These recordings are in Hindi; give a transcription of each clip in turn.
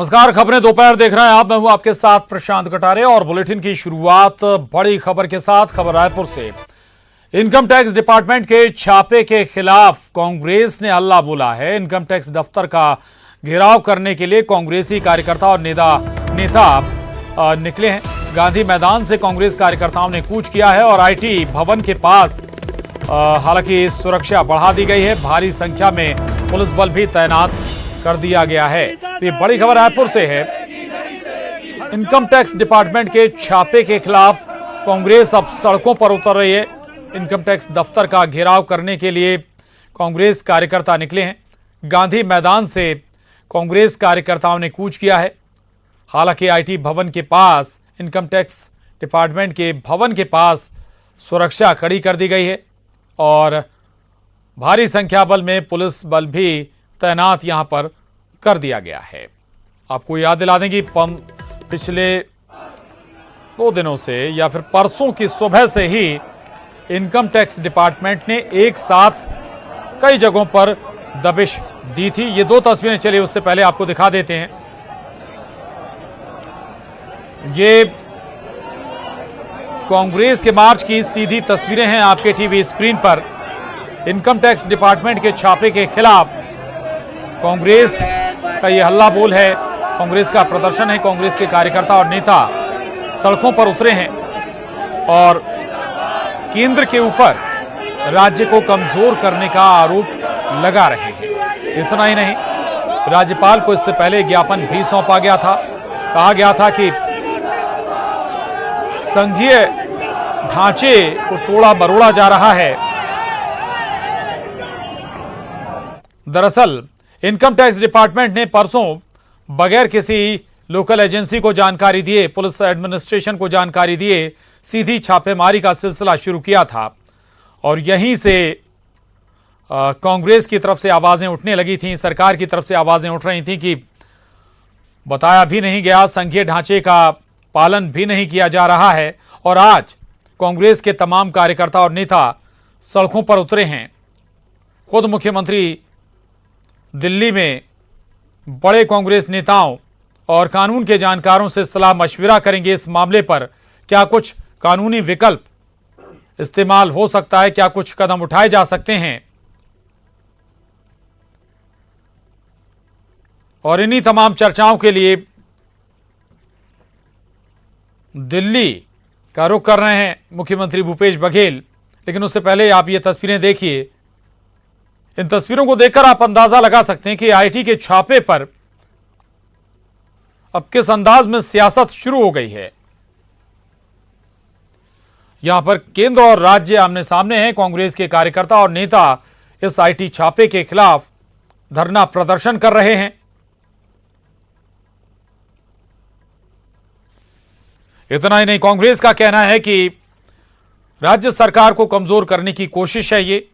नमस्कार, खबरें दोपहर देख रहे हैं आप। मैं हूं आपके साथ प्रशांत कटारे और बुलेटिन की शुरुआत बड़ी खबर के साथ। खबर रायपुर से। इनकम टैक्स डिपार्टमेंट के छापे के खिलाफ कांग्रेस ने हल्ला बोला है। इनकम टैक्स दफ्तर का घेराव करने के लिए कांग्रेसी कार्यकर्ता और नेता निकले हैं। गांधी मैदान से कांग्रेस कार्यकर्ताओं ने कूच किया है और आईटी भवन के पास हालांकि सुरक्षा बढ़ा दी गई है। भारी संख्या में पुलिस बल भी तैनात कर दिया गया है। तो ये बड़ी खबर रायपुर से है। इनकम टैक्स डिपार्टमेंट के छापे के खिलाफ कांग्रेस अब सड़कों पर उतर रही है। इनकम टैक्स दफ्तर का घेराव करने के लिए कांग्रेस कार्यकर्ता निकले हैं। गांधी मैदान से कांग्रेस कार्यकर्ताओं ने कूच किया है। हालांकि आईटी भवन के पास, इनकम टैक्स डिपार्टमेंट के भवन के पास सुरक्षा कड़ी कर दी गई है और भारी संख्या बल में पुलिस बल भी तैनात यहां पर कर दिया गया है। आपको याद दिला दें कि पिछले 2 दिनों से या फिर परसों की सुबह से ही इनकम टैक्स डिपार्टमेंट ने एक साथ कई जगहों पर दबिश दी थी। ये 2 तस्वीरें चली, उससे पहले आपको दिखा देते हैं। ये कांग्रेस के मार्च की सीधी तस्वीरें हैं आपके टीवी स्क्रीन पर। इनकम टैक्स डिपार्टमेंट के छापे के खिलाफ कांग्रेस का ये हल्ला बोल है, कांग्रेस का प्रदर्शन है। कांग्रेस के कार्यकर्ता और नेता सड़कों पर उतरे हैं और केंद्र के ऊपर राज्य को कमजोर करने का आरोप लगा रहे हैं। इतना ही नहीं, राज्यपाल को इससे पहले ज्ञापन भी सौंपा गया था। कहा गया था कि संघीय ढांचे को तोड़ा मरोड़ा जा रहा है। दरअसल इनकम टैक्स डिपार्टमेंट ने परसों बगैर किसी लोकल एजेंसी को जानकारी दिए, पुलिस एडमिनिस्ट्रेशन को जानकारी दिए, सीधी छापेमारी का सिलसिला शुरू किया था और यहीं से कांग्रेस की तरफ से आवाजें उठने लगी थीं, सरकार की तरफ से आवाजें उठ रही थीं कि बताया भी नहीं गया, संघीय ढांचे का पालन भी नहीं किया जा रहा है। और आज कांग्रेस के तमाम कार्यकर्ता और नेता सड़कों पर उतरे हैं। खुद मुख्यमंत्री दिल्ली में बड़े कांग्रेस नेताओं और कानून के जानकारों से सलाह मशविरा करेंगे इस मामले पर। क्या कुछ कानूनी विकल्प इस्तेमाल हो सकता है, क्या कुछ कदम उठाए जा सकते हैं, और इन्हीं तमाम चर्चाओं के लिए दिल्ली का रुख कर रहे हैं मुख्यमंत्री भूपेश बघेल। लेकिन उससे पहले आप ये तस्वीरें देखिए। इन तस्वीरों को देखकर आप अंदाजा लगा सकते हैं कि आईटी के छापे पर अब किस अंदाज में सियासत शुरू हो गई है। यहां पर केंद्र और राज्य आमने सामने हैं। कांग्रेस के कार्यकर्ता और नेता इस आईटी छापे के खिलाफ धरना प्रदर्शन कर रहे हैं। इतना ही नहीं, कांग्रेस का कहना है कि राज्य सरकार को कमजोर करने की कोशिश है ये।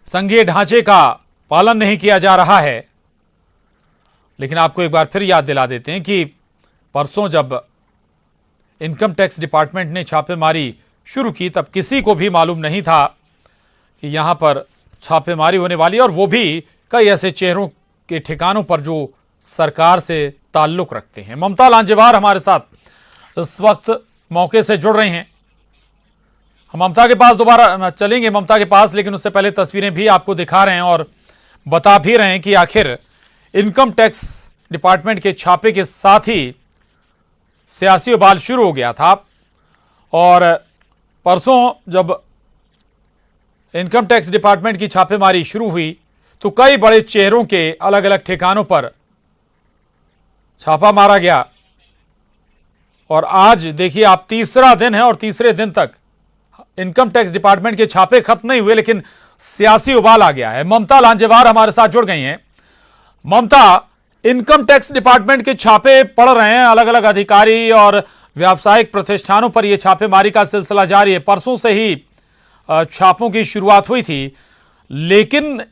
संघीय ढांचे का पालन नहीं किया जा रहा है। लेकिन आपको एक बार फिर याद दिला देते हैं कि परसों जब इनकम टैक्स डिपार्टमेंट ने छापेमारी शुरू की तब किसी को भी मालूम नहीं था कि यहां पर छापेमारी होने वाली है, और वो भी कई ऐसे चेहरों के ठिकानों पर जो सरकार से ताल्लुक रखते हैं। ममता लांजेवार हमारे साथ इस वक्त मौके से जुड़ रही हैं। हम ममता के पास दोबारा चलेंगे, ममता के पास, लेकिन उससे पहले तस्वीरें भी आपको दिखा रहे हैं और बता भी रहे हैं कि आखिर इनकम टैक्स डिपार्टमेंट के छापे के साथ ही सियासी उबाल शुरू हो गया था। और परसों जब इनकम टैक्स डिपार्टमेंट की छापेमारी शुरू हुई तो कई बड़े चेहरों के अलग अलग ठिकानों पर छापा मारा गया। और आज देखिए आप, तीसरा दिन है और तीसरे दिन तक इनकम टैक्स डिपार्टमेंट के छापे खत्म नहीं हुए, लेकिन सियासी उबाल आ गया है। ममता लांजेवार हमारे साथ जुड़ गई हैं। ममता, इनकम टैक्स डिपार्टमेंट के छापे पड़ रहे हैं, अलग अलग अधिकारी और व्यावसायिक प्रतिष्ठानों पर यह छापेमारी का सिलसिला जारी है। परसों से ही छापों की शुरुआत हुई थी, लेकिन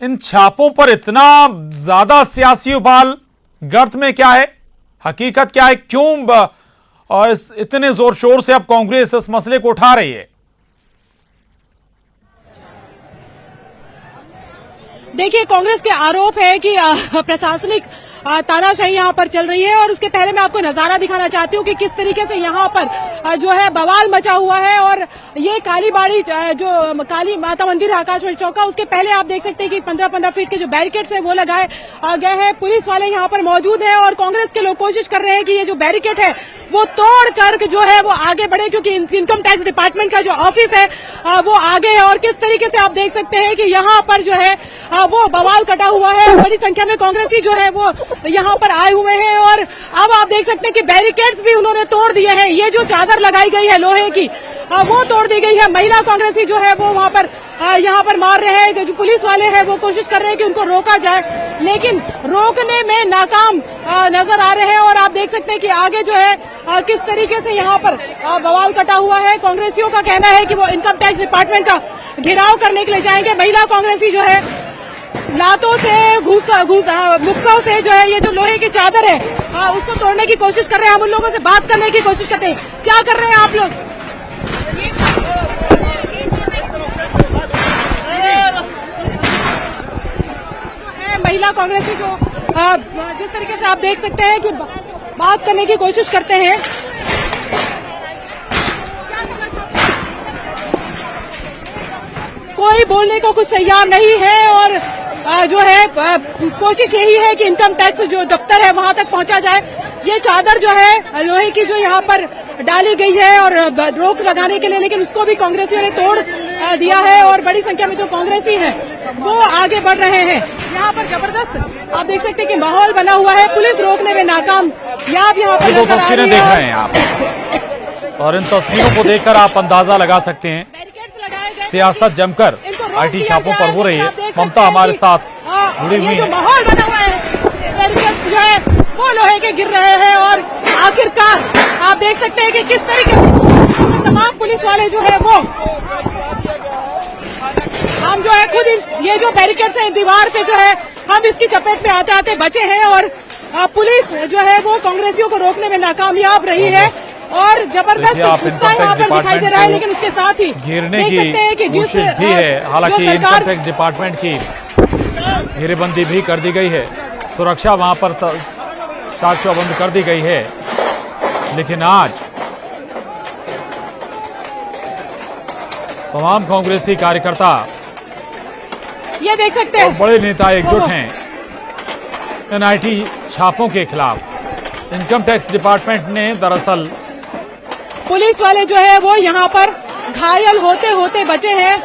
इन छापों पर इतना ज्यादा सियासी उबाल, गर्त में क्या है, हकीकत क्या है, क्यों और इतने जोर शोर से अब कांग्रेस इस मसले को उठा रही है? देखिए, कांग्रेस के आरोप है कि प्रशासनिक तानाशाही यहाँ पर चल रही है और उसके पहले मैं आपको नजारा दिखाना चाहती हूँ कि किस तरीके से यहाँ पर जो है बवाल मचा हुआ है। और ये कालीबाड़ी जो काली माता मंदिर है आकाशवाणी चौक का, उसके पहले आप देख सकते हैं कि 15-15 फीट के जो बैरिकेड्स है वो लगाए गए हैं। पुलिस वाले यहाँ पर मौजूद है और कांग्रेस के लोग कोशिश कर रहे हैं कि ये जो बैरिकेड है वो तोड़ कर जो है वो आगे बढ़े, क्योंकि इनकम टैक्स डिपार्टमेंट का जो ऑफिस है वो आगे है। और किस तरीके से आप देख सकते हैं कि यहाँ पर जो है वो बवाल कटा हुआ है। बड़ी संख्या में कांग्रेसी जो है वो यहाँ पर आए हुए हैं और अब आप देख सकते हैं कि बैरिकेड्स भी उन्होंने तोड़ दिए हैं। ये जो चादर लगाई गई है लोहे की वो तोड़ दी गई है। महिला कांग्रेसी जो है वो वहाँ पर यहाँ पर मार रहे हैं। जो पुलिस वाले हैं वो कोशिश कर रहे हैं कि उनको रोका जाए, लेकिन रोकने में नाकाम नजर आ रहे हैं। और आप देख सकते हैं कि आगे जो है किस तरीके से यहाँ पर बवाल कटा हुआ है। कांग्रेसियों का कहना है कि वो इनकम टैक्स डिपार्टमेंट का घेराव करने के लिए जाएंगे। महिला कांग्रेसी जो है लातों से मुक्कों से जो है ये जो लोहे की चादर है उसको तोड़ने की कोशिश कर रहे हैं। हम उन लोगों से बात करने की कोशिश करते हैं, क्या कर रहे हैं आप लोग? महिला कांग्रेसी जो जिस तरीके से आप देख सकते हैं कि बात करने की कोशिश करते हैं। कोई बोलने को कुछ तैयार नहीं है और जो है कोशिश यही है कि इनकम टैक्स जो दफ्तर है वहां तक पहुंचा जाए। ये चादर जो है लोहे की जो यहाँ पर डाली गई है और रोक लगाने के लिए, लेकिन उसको भी कांग्रेसियों ने तोड़ दिया है और बड़ी संख्या में जो कांग्रेसी हैं वो आगे बढ़ रहे हैं। यहाँ पर जबरदस्त आप देख सकते हैं कि माहौल बना हुआ है। पुलिस रोकने में नाकाम यहाँ पर दो तस्वीरें देख रहे हैं आप और इन तस्वीरों को देखकर आप अंदाजा लगा सकते हैं सियासत जमकर आईटी छापों पर हो रही है। ममता हमारे साथ जुड़ी हुई है। माहौल बना हुआ है, जो है वो लोहे के गिर रहे हैं और आखिरकार आप देख सकते हैं कि किस तरीके से तमाम पुलिस वाले जो है वो हम जो है खुद ये जो बैरिकेड्स है दीवार पे जो है हम इसकी चपेट में आते आते बचे हैं और पुलिस जो है वो कांग्रेसियों को रोकने में नाकामयाब रही है और जबरदस्त गुस्सा यहाँ पर दिखाई दे रहा है। लेकिन उसके साथ ही घेरने की कोशिश भी है। हालांकि इनकम टैक्स डिपार्टमेंट की घेरेबंदी भी कर दी गई है, सुरक्षा वहां पर चाक चौबंद कर दी गई है। लेकिन आज तमाम कांग्रेसी कार्यकर्ता ये देख सकते हैं और बड़े नेता एकजुट हैं एनआईटी छापों के खिलाफ। इनकम टैक्स डिपार्टमेंट ने दरअसल पुलिस वाले जो है वो यहाँ पर घायल होते होते बचे हैं।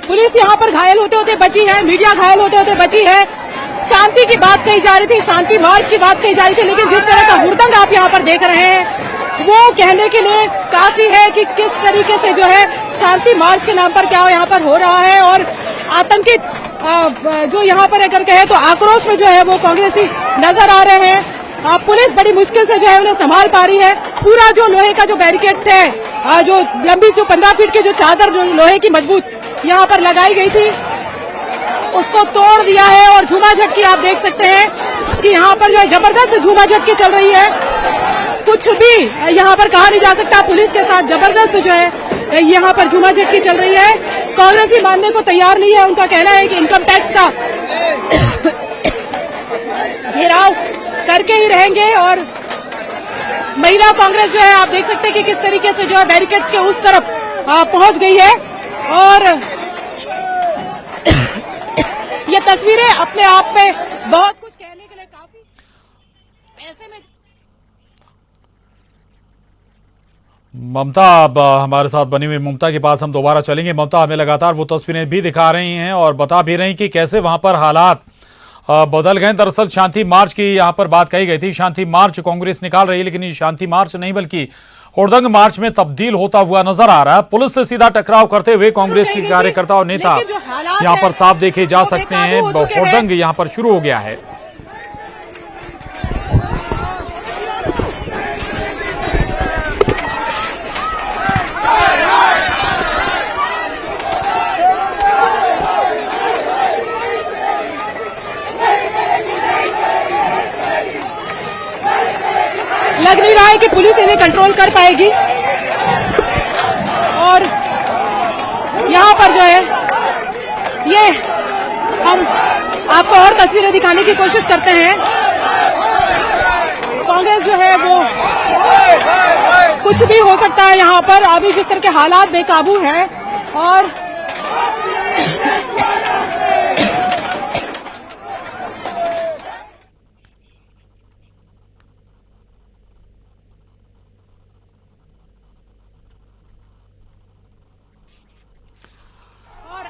पुलिस यहाँ पर घायल होते होते बची है, मीडिया घायल होते होते बची है। शांति की बात कही जा रही थी, शांति मार्च की बात कही जा रही थी, लेकिन जिस तरह का हुड़दंग आप यहाँ पर देख रहे हैं वो कहने के लिए काफी है कि किस तरीके से जो है शांति मार्च के नाम पर क्या यहाँ पर हो रहा है। और आतंकित जो यहाँ पर अगर कहे तो आक्रोश में जो है वो कांग्रेसी नजर आ रहे हैं। पुलिस बड़ी मुश्किल से जो है उन्हें संभाल पा रही है। पूरा जो लोहे का जो बैरिकेड है, जो लंबी जो 15 फीट की जो चादर जो लोहे की मजबूत यहाँ पर लगाई गई थी उसको तोड़ दिया है। और झूमा झटकी आप देख सकते हैं कि यहाँ पर जो है जबरदस्त झूमा झटकी चल रही है। कुछ भी यहाँ पर कहा नहीं जा सकता। पुलिस के साथ जबरदस्त जो है यहाँ पर झूमा झटकी चल रही है। कांग्रेसी मानने को तैयार नहीं है। उनका कहना है कि इनकम टैक्स का घेराव करके ही रहेंगे। और महिला कांग्रेस जो है आप देख सकते हैं कि किस तरीके से जो है बैरिकेड्स के उस तरफ पहुंच गई है। और ये तस्वीरें अपने आप में बहुत कुछ कहने के लिए काफी ऐसे में ममता अब हमारे साथ बनी हुई ममता के पास हम दोबारा चलेंगे। ममता हमें लगातार वो तस्वीरें भी दिखा रही हैं और बता भी रही कि कैसे वहां पर हालात बदल गए। दरअसल शांति मार्च की यहाँ पर बात कही गई थी। शांति मार्च कांग्रेस निकाल रही है, लेकिन ये शांति मार्च नहीं बल्कि हुड़दंग मार्च में तब्दील होता हुआ नजर आ रहा है। पुलिस से सीधा टकराव करते हुए कांग्रेस के कार्यकर्ता और नेता यहाँ पर साफ देखे जा सकते हैं। हुड़दंग यहाँ पर शुरू हो गया है। लग नहीं रहा है कि पुलिस इन्हें कंट्रोल कर पाएगी। और यहाँ पर जो है ये हम आपको और तस्वीरें दिखाने की कोशिश करते हैं। कांग्रेस जो है वो कुछ भी हो सकता है यहाँ पर, अभी जिस तरह के हालात बेकाबू हैं। और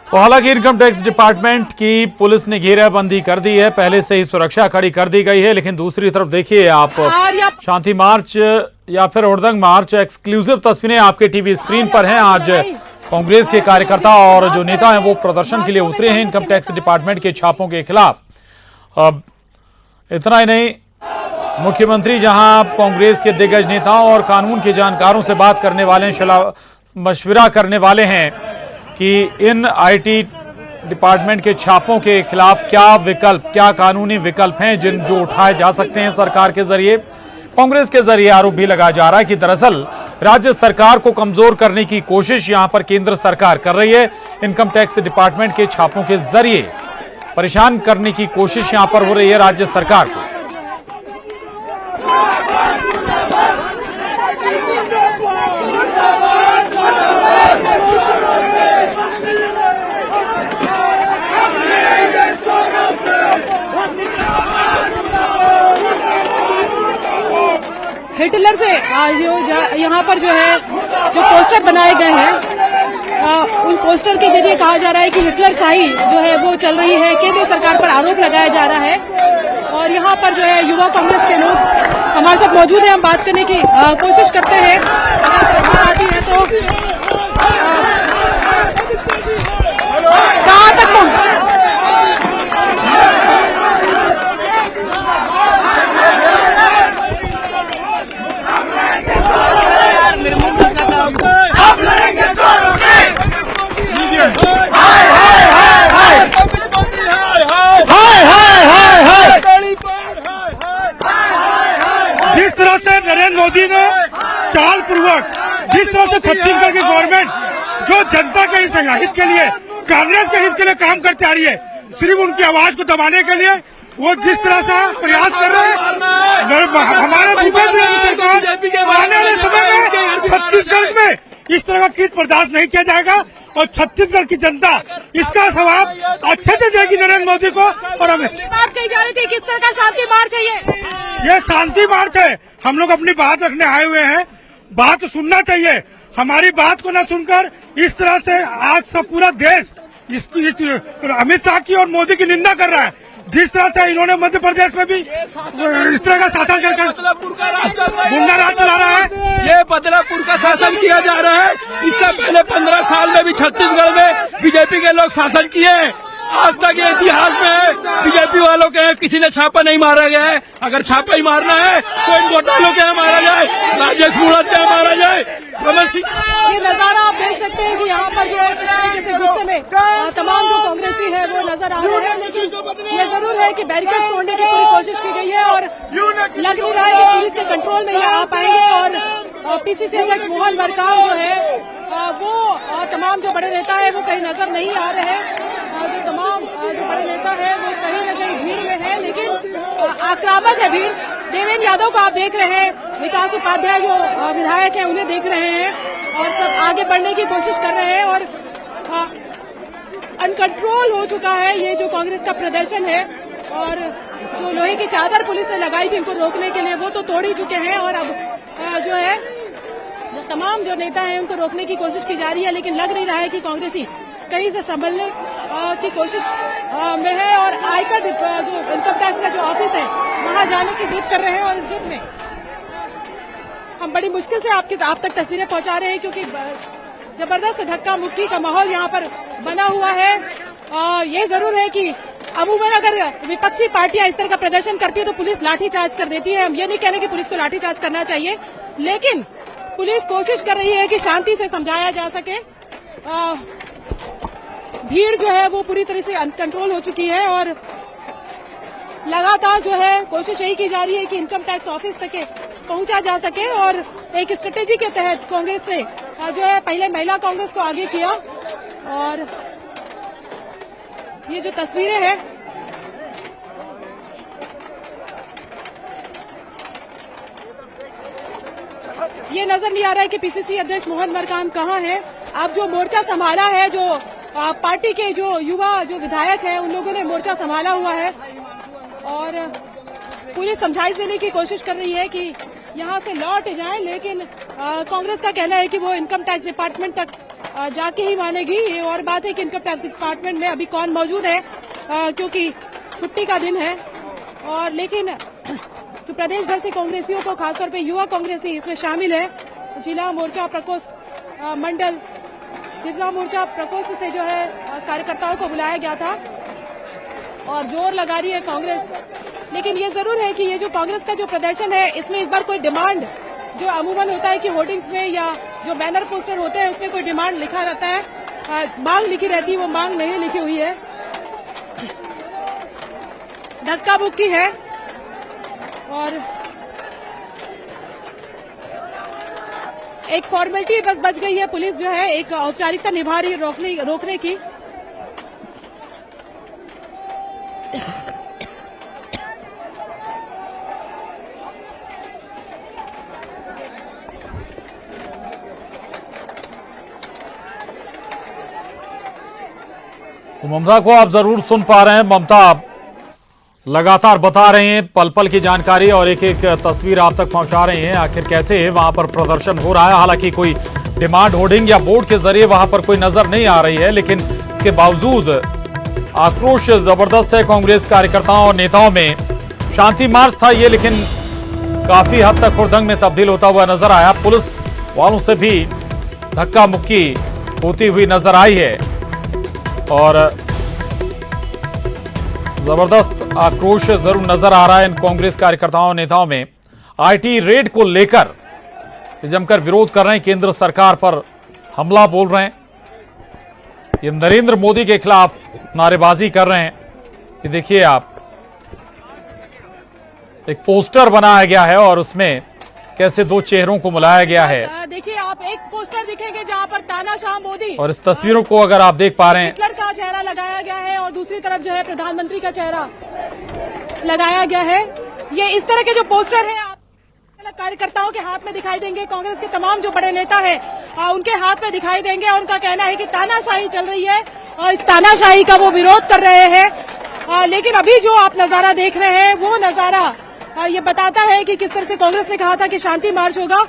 तो हालांकि इनकम टैक्स डिपार्टमेंट की पुलिस ने घेराबंदी कर दी है, पहले से ही सुरक्षा खड़ी कर दी गई है। लेकिन दूसरी तरफ देखिए आप शांति मार्च या फिर हुड़दंग मार्च, एक्सक्लूसिव तस्वीरें आपके टीवी स्क्रीन पर हैं। आज कांग्रेस के कार्यकर्ता और जो नेता हैं वो प्रदर्शन के लिए उतरे हैं इनकम टैक्स डिपार्टमेंट के छापों के खिलाफ। अब इतना ही नहीं, मुख्यमंत्री जहां कांग्रेस के दिग्गज नेताओं और कानून के जानकारों से बात करने वाले हैं, सलाह मशविरा करने वाले हैं कि इन आईटी डिपार्टमेंट के छापों के खिलाफ क्या विकल्प, क्या कानूनी विकल्प हैं जो उठाए जा सकते हैं सरकार के जरिए। कांग्रेस के जरिए आरोप भी लगाया जा रहा है कि दरअसल राज्य सरकार को कमजोर करने की कोशिश यहां पर केंद्र सरकार कर रही है। इनकम टैक्स डिपार्टमेंट के छापों के जरिए परेशान करने की कोशिश यहां पर हो रही है राज्य सरकार को। हिटलर से यहाँ पर जो है जो पोस्टर बनाए गए हैं, उन पोस्टर के जरिए कहा जा रहा है कि हिटलर शाही जो है वो चल रही है, केंद्र सरकार पर आरोप लगाया जा रहा है। और यहाँ पर जो है युवा कांग्रेस के लोग हमारे साथ मौजूद हैं, हम बात करने की कोशिश करते हैं। आती है तो कहाँ तक जिस तरह से नरेंद्र मोदी ने चाल पूर्वक, जिस तरह से छत्तीसगढ़ की गवर्नमेंट जो जनता के हित के लिए, कांग्रेस के हित के लिए काम करती आ रही है, सिर्फ उनकी आवाज को दबाने के लिए वो जिस तरह से प्रयास कर रहे हैं, हमारे आने वाले समय में छत्तीसगढ़ में इस तरह का किस बर्दाश्त नहीं किया जाएगा। और छत्तीसगढ़ की जनता इसका जवाब अच्छे से देगी नरेंद्र मोदी को। और हमें बात कही जा रही थी किस तरह का शांति मार्च है ये शांति मार्च है। हम लोग अपनी बात रखने आए हुए हैं, बात सुनना चाहिए। हमारी बात को न सुनकर इस तरह से आज सब पूरा देश अमित शाह की और मोदी की निंदा कर रहा है। जिस तरह से इन्होंने मध्य प्रदेश में भी इस तरह का शासन कर गुंडा राज चला रहा है, ये बदलापुर का शासन किया जा रहा है। इससे पहले 15 साल में भी छत्तीसगढ़ में बीजेपी के लोग शासन किए। आज तक ये इतिहास में है, बीजेपी वालों के किसी ने छापा नहीं मारा गया है। अगर छापा ही मारना है तो इन घोटालों के यहाँ मारा जाए, राजेश मूणत के यहाँ मारा जाए। ये नजारा आप देख सकते हैं कि यहाँ पर जो है जैसे गुस्से में तमाम जो कांग्रेसी है वो नजर आ रहे हैं। लेकिन ये जरूर है कि बैरिकेड तोड़ने की पूरी कोशिश की गई है और लग नहीं रहा है कि पुलिस के कंट्रोल में ये आ पाएंगे। और पीसीसी अध्यक्ष मोहन मरकाम जो है वो तमाम जो बड़े नेता है वो कहीं नजर नहीं आ रहे हैं। जो तमाम जो बड़े नेता है वो कहीं न कहीं भीड़ में है, लेकिन आक्रामक है भीड़। देवेंद्र यादव को आप देख रहे हैं, विकास उपाध्याय जो विधायक हैं उन्हें देख रहे हैं और सब आगे बढ़ने की कोशिश कर रहे हैं। और अनकंट्रोल हो चुका है ये जो कांग्रेस का प्रदर्शन है। और जो लोहे की चादर पुलिस ने लगाई थी इनको रोकने के लिए वो तो तोड़ ही चुके हैं। और अब जो है तमाम जो नेता हैं उनको रोकने की कोशिश की जा रही है, लेकिन लग नहीं रहा है कि कांग्रेसी कहीं से संभलने की कोशिश में है। और आयकर जो इनकम टैक्स का जो ऑफिस है वहां जाने की जिद कर रहे हैं। और इस जिद में हम बड़ी मुश्किल से आप तक तस्वीरें पहुंचा रहे हैं, क्योंकि जबरदस्त धक्का मुक्की का माहौल यहाँ पर बना हुआ है। ये जरूर है कि अमूमन अगर विपक्षी पार्टियां इस तरह का प्रदर्शन करती है तो पुलिस लाठीचार्ज कर देती है। हम ये नहीं कह रहे कि पुलिस को लाठीचार्ज करना चाहिए, लेकिन पुलिस कोशिश कर रही है कि शांति से समझाया जा सके। भीड़ जो है वो पूरी तरह से अनकंट्रोल हो चुकी है और लगातार जो है कोशिश यही की जा रही है कि इनकम टैक्स ऑफिस तक पहुंचा जा सके। और एक स्ट्रेटेजी के तहत कांग्रेस ने जो है पहले महिला कांग्रेस को आगे किया और ये जो तस्वीरें हैं ये नजर नहीं आ रहा है कि पीसीसी अध्यक्ष मोहन मरकाम कहाँ है। अब जो मोर्चा संभाला है, जो पार्टी के जो युवा जो विधायक हैं उन लोगों ने मोर्चा संभाला हुआ है और पूरी समझाइश देने की कोशिश कर रही है कि यहाँ से लौट जाएं, लेकिन कांग्रेस का कहना है कि वो इनकम टैक्स डिपार्टमेंट तक जाके ही मानेगी। ये और बात है कि इनकम टैक्स डिपार्टमेंट में अभी कौन मौजूद है, क्योंकि छुट्टी का दिन है। और लेकिन तो प्रदेश भर से कांग्रेसियों को, खासतौर पे युवा कांग्रेसी इसमें शामिल है। जिला मोर्चा प्रकोष्ठ मंडल जिला मोर्चा प्रकोष्ठ से जो है कार्यकर्ताओं को बुलाया गया था और जोर लगा रही है कांग्रेस। लेकिन ये जरूर है कि ये जो कांग्रेस का जो प्रदर्शन है इसमें इस बार कोई डिमांड, जो अमूमन होता है कि होर्डिंग्स में या जो बैनर पोस्टर होते हैं उसमें कोई डिमांड लिखा रहता है, मांग लिखी रहती है, वो मांग नहीं लिखी हुई है, धक्का मुक्की है। और एक फॉर्मेलिटी बस बच गई है, पुलिस जो है एक औपचारिकता निभा रही है रोकने की। तो ममता को आप जरूर सुन पा रहे हैं। ममता लगातार बता रहे हैं पल पल की जानकारी और एक एक तस्वीर आप तक पहुंचा रहे हैं आखिर कैसे वहां पर प्रदर्शन हो रहा है। हालांकि कोई डिमांड होर्डिंग या बोर्ड के जरिए वहां पर कोई नजर नहीं आ रही है, लेकिन इसके बावजूद आक्रोश जबरदस्त है कांग्रेस कार्यकर्ताओं और नेताओं में। शांति मार्च था ये, लेकिन काफी हद तक हुड़दंग में तब्दील होता हुआ नजर आया। पुलिस वालों से भी धक्का मुक्की होती हुई नजर आई है और जबरदस्त आक्रोश जरूर नजर आ रहा है इन कांग्रेस कार्यकर्ताओं और नेताओं में। आईटी रेड को लेकर जमकर विरोध कर रहे हैं, केंद्र सरकार पर हमला बोल रहे हैं, ये नरेंद्र मोदी के खिलाफ नारेबाजी कर रहे हैं। ये देखिए आप, एक पोस्टर बनाया गया है और उसमें कैसे दो चेहरों को मिलाया गया है। देखिए आप, एक पोस्टर दिखेंगे जहां पर तानाशाह मोदी और इस तस्वीरों को अगर आप देख पा रहे हैं, हिटलर का चेहरा लगाया गया है और दूसरी तरफ जो है प्रधानमंत्री का चेहरा लगाया गया है। ये इस तरह के जो पोस्टर है आप कार्यकर्ताओं के हाथ में दिखाई देंगे। कांग्रेस के तमाम जो बड़े नेता हैं उनके हाथ में दिखाई देंगे और उनका कहना है कि तानाशाही चल रही है और इस तानाशाही का वो विरोध कर रहे हैं। लेकिन अभी जो आप नजारा देख रहे हैं वो नजारा ये बताता है कि किस तरह से कांग्रेस ने कहा था कि शांति मार्च होगा,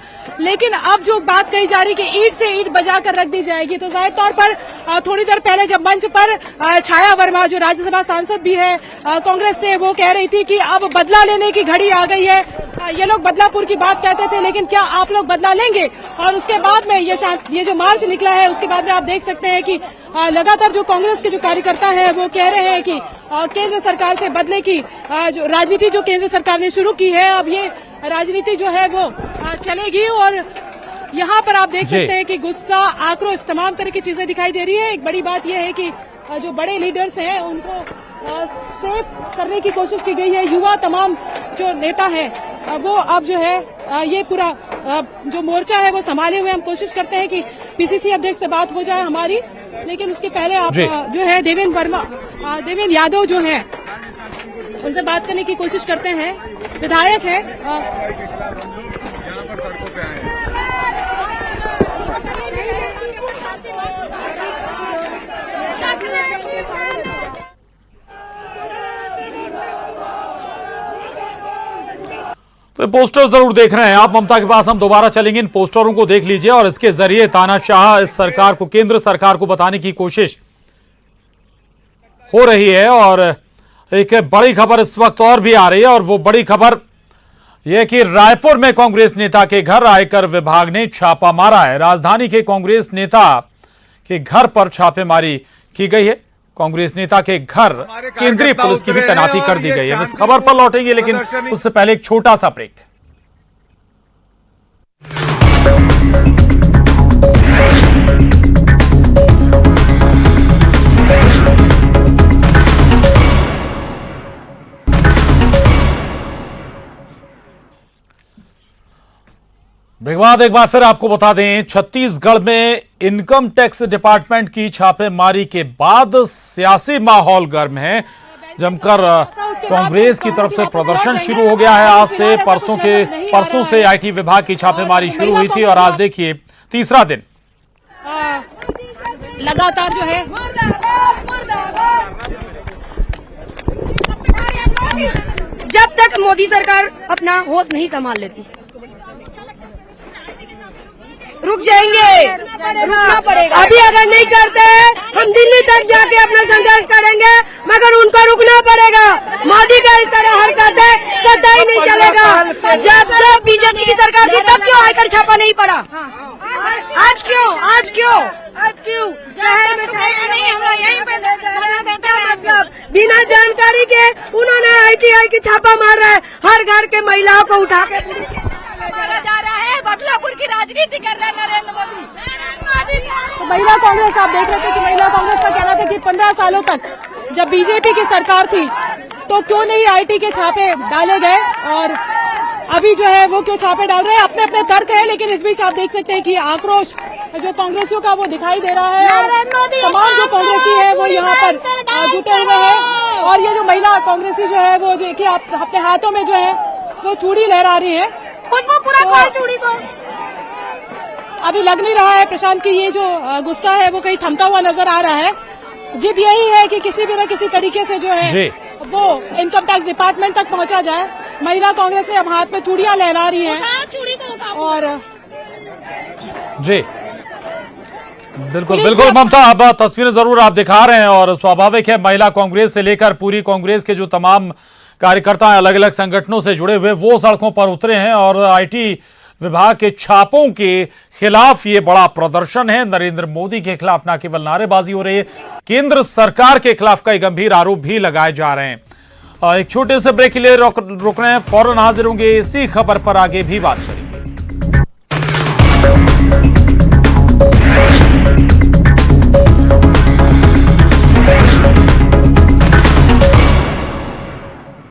लेकिन अब जो बात कही जा रही कि ईंट से ईंट बजाकर रख दी जाएगी, तो जाहिर तौर पर थोड़ी देर पहले जब मंच पर छाया वर्मा जो राज्यसभा सांसद भी है कांग्रेस से, वो कह रही थी कि अब बदला लेने की घड़ी आ गई है। ये लोग बदलापुर की बात कहते थे, लेकिन क्या आप लोग बदला लेंगे? और उसके बाद में ये जो मार्च निकला है उसके बाद में आप देख सकते हैं कि लगातार जो कांग्रेस के जो कार्यकर्ता हैं वो कह रहे हैं कि केंद्र सरकार से बदले की जो राजनीति जो केंद्र सरकार ने शुरू की है, अब ये राजनीति जो है वो चलेगी। और यहाँ पर आप देख सकते हैं कि गुस्सा, आक्रोश, तमाम तरह की चीजें दिखाई दे रही है। एक बड़ी बात यह है कि जो बड़े लीडर्स हैं उनको सेफ करने की कोशिश की गई है। युवा तमाम जो नेता हैं वो अब जो है ये पूरा जो मोर्चा है वो संभाले हुए। हम कोशिश करते हैं कि पीसीसी अध्यक्ष से बात हो जाए हमारी, लेकिन उसके पहले आप जो है देवेंद्र यादव जो है उनसे बात करने की कोशिश करते हैं। विधायक है तो पोस्टर जरूर देख रहे हैं आप। ममता के पास हम दोबारा चलेंगे, इन पोस्टरों को देख लीजिए और इसके जरिए तानाशाह इस सरकार को, केंद्र सरकार को बताने की कोशिश हो रही है। और एक बड़ी खबर इस वक्त और भी आ रही है, और वो बड़ी खबर यह कि रायपुर में कांग्रेस नेता के घर आयकर विभाग ने छापा मारा है। राजधानी के कांग्रेस नेता के घर पर छापेमारी की गई है। कांग्रेस नेता के घर केंद्रीय पुलिस की भी तैनाती कर दी गई है। इस खबर पर लौटेंगे, लेकिन उससे पहले एक छोटा सा ब्रेक। ब्रेक बाद एक बार फिर आपको बता दें, छत्तीसगढ़ में इनकम टैक्स डिपार्टमेंट की छापेमारी के बाद सियासी माहौल गर्म है। जमकर कांग्रेस की तरफ से प्रदर्शन शुरू हो गया है। आज से परसों से आईटी विभाग की छापेमारी शुरू हुई थी और आज देखिए तीसरा दिन लगातार जो है जब तक मोदी सरकार अपना होश नहीं संभाल लेती रुक जाएंगे, रुकना पड़ेगा। अभी अगर नहीं करते हम दिल्ली तक जाके अपना संघर्ष करेंगे, मगर उनको रुकना पड़ेगा। मोदी का इस तरह हरकत है कतई नहीं चलेगा। जब बीजेपी की सरकार थी तब क्यों आयकर छापा नहीं पड़ा? आज क्यों शहर में नहीं, हम लोग यहीं पे मतलब बिना जानकारी के उन्होंने ITI की छापा मारा है। हर घर के महिलाओं को उठा के जा रहा है, बदलापुर की राजनीति कर रहे हैं नरेंद्र मोदी। तो महिला कांग्रेस, आप देख रहे थे कि महिला कांग्रेस का कहना था कि 15 सालों तक जब बीजेपी की सरकार थी तो क्यों नहीं IT के छापे डाले गए, और अभी जो है वो क्यों छापे डाल रहे हैं। अपने अपने तर्क है, लेकिन इस बीच आप देख सकते हैं कि आक्रोश जो कांग्रेसियों का वो दिखाई दे रहा है और तमाम जो कांग्रेसी है वो यहाँ पर जुटे हुए हैं। और ये जो महिला कांग्रेसी जो है वो देखिए आप अपने हाथों में जो है वो चूड़ी लहरा रही है। पूरा चूड़ी को अभी लग नहीं रहा है प्रशांत की ये जो गुस्सा है वो कहीं थमता हुआ नजर आ रहा है। जिद यही है कि किसी भी न किसी तरीके से जो है वो इनकम टैक्स डिपार्टमेंट तक पहुंचा जाए। महिला कांग्रेस ने अब हाथ में चूड़ियां लहरा रही हैं और जी बिल्कुल ममता, अब तस्वीरें जरूर आप दिखा रहे हैं और स्वाभाविक है महिला कांग्रेस से लेकर पूरी कांग्रेस के जो तमाम कार्यकर्ता अलग अलग संगठनों से जुड़े हुए वो सड़कों पर उतरे हैं और IT विभाग के छापों के खिलाफ ये बड़ा प्रदर्शन है। नरेंद्र मोदी के खिलाफ न केवल नारेबाजी हो रही है, केंद्र सरकार के खिलाफ कई गंभीर आरोप भी लगाए जा रहे हैं। एक छोटे से ब्रेक के लिए रुक रहे हैं, फौरन हाजिर होंगे इसी खबर पर, आगे भी बात करेंगे।